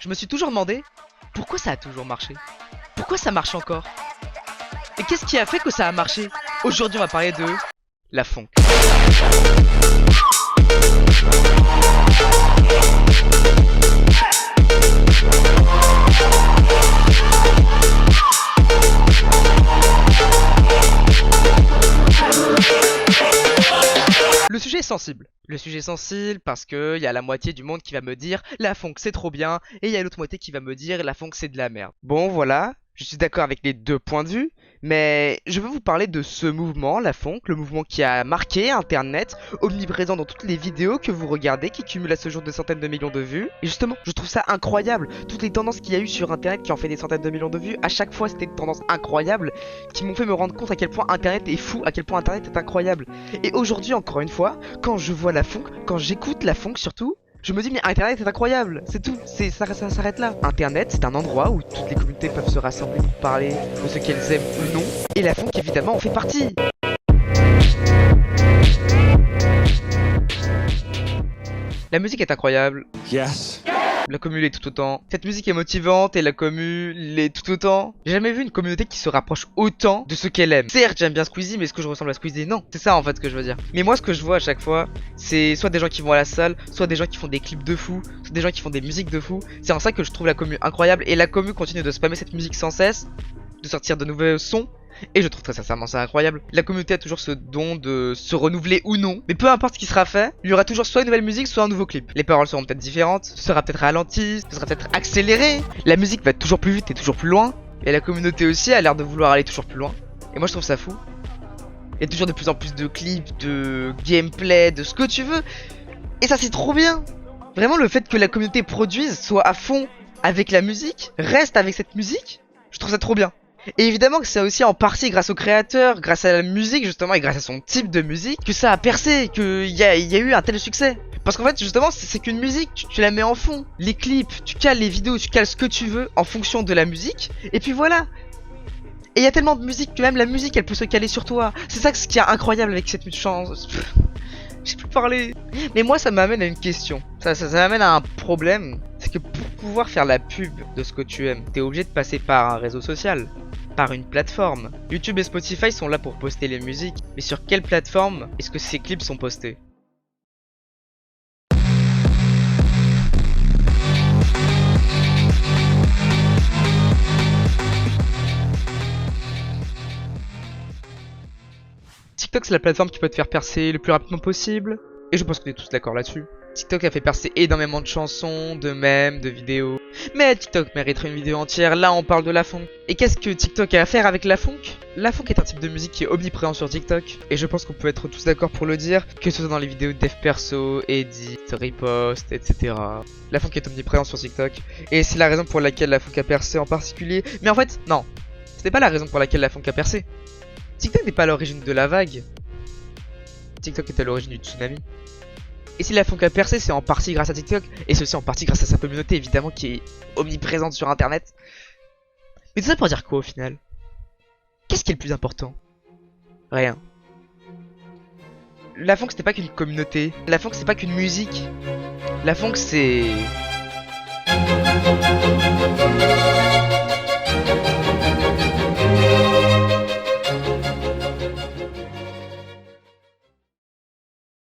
Je me suis toujours demandé pourquoi ça a toujours marché. Pourquoi ça marche encore? Et qu'est-ce qui a fait que ça a marché? Aujourd'hui, on va parler de la funk. Le sujet est sensible. Le sujet est sensible parce que il y a la moitié du monde qui va me dire la funk c'est trop bien et il y a l'autre moitié qui va me dire la funk c'est de la merde. Bon voilà, je suis d'accord avec les deux points de vue, mais je veux vous parler de ce mouvement, la funk, le mouvement qui a marqué Internet, omniprésent dans toutes les vidéos que vous regardez, qui cumulent à ce jour des centaines de millions de vues. Et justement, je trouve ça incroyable. Toutes les tendances qu'il y a eu sur Internet qui ont fait des centaines de millions de vues, à chaque fois c'était des tendances incroyables qui m'ont fait me rendre compte à quel point Internet est fou, à quel point Internet est incroyable. Et aujourd'hui, encore une fois, quand je vois la funk, quand j'écoute la funk surtout, je me dis mais Internet est incroyable, c'est tout, ça s'arrête là. Internet c'est un endroit où toutes les communautés peuvent se rassembler pour parler de ce qu'elles aiment ou non. Et la funk évidemment en fait partie. La musique est incroyable. Yes. La commu l'est tout autant. Cette musique est motivante et la commu l'est tout autant. J'ai jamais vu une communauté qui se rapproche autant de ce qu'elle aime. Certes, j'aime bien Squeezie, mais est-ce que je ressemble à Squeezie? Non. C'est ça en fait ce que je veux dire. Mais moi, ce que je vois à chaque fois, c'est soit des gens qui vont à la salle, soit des gens qui font des clips de fou, soit des gens qui font des musiques de fou. C'est en ça que je trouve la commu incroyable et la commu continue de spammer cette musique sans cesse, de sortir de nouveaux sons. Et je trouve très sincèrement ça incroyable. La communauté a toujours ce don de se renouveler ou non. Mais peu importe ce qui sera fait, il y aura toujours soit une nouvelle musique, soit un nouveau clip. Les paroles seront peut-être différentes, ce sera peut-être ralenti, ce sera peut-être accéléré. La musique va être toujours plus vite et toujours plus loin. Et la communauté aussi a l'air de vouloir aller toujours plus loin. Et moi je trouve ça fou. Il y a toujours de plus en plus de clips, de gameplay, de ce que tu veux. Et ça c'est trop bien. Vraiment le fait que la communauté produise, soit à fond avec la musique, reste avec cette musique, je trouve ça trop bien. Et évidemment que c'est aussi en partie grâce au créateur, grâce à la musique justement et grâce à son type de musique que ça a percé, qu'il y a eu un tel succès. Parce qu'en fait justement c'est qu'une musique, tu la mets en fond. Les clips, tu cales les vidéos, tu cales ce que tu veux en fonction de la musique. Et puis voilà. Et il y a tellement de musique que même la musique elle peut se caler sur toi. C'est ça ce qui est incroyable avec cette chance. Je sais plus parler. Mais moi ça m'amène à une question. Ça m'amène à un problème. C'est que pour pouvoir faire la pub de ce que tu aimes, t'es obligé de passer par un réseau social, par une plateforme. YouTube et Spotify sont là pour poster les musiques. Mais sur quelle plateforme est-ce que ces clips sont postés? TikTok c'est la plateforme qui peut te faire percer le plus rapidement possible. Et je pense qu'on est tous d'accord là-dessus. TikTok a fait percer énormément de chansons, de mèmes, de vidéos. Mais TikTok mériterait une vidéo entière, là on parle de la funk. Et qu'est-ce que TikTok a à faire avec la funk? La funk est un type de musique qui est omniprésent sur TikTok. Et je pense qu'on peut être tous d'accord pour le dire, que ce soit dans les vidéos de dev perso, edit, repost, etc. La funk est omniprésente sur TikTok. Et c'est la raison pour laquelle la funk a percé en particulier. Mais en fait, non. Ce n'est pas la raison pour laquelle la funk a percé. TikTok n'est pas à l'origine de la vague. TikTok est à l'origine du tsunami. Et si la funk a percé, c'est en partie grâce à TikTok. Et c'est aussi en partie grâce à sa communauté, évidemment, qui est omniprésente sur Internet. Mais tout ça pour dire quoi, au final? Qu'est-ce qui est le plus important? Rien. La funk, c'était pas qu'une communauté. La funk, c'est pas qu'une musique. La funk, c'est...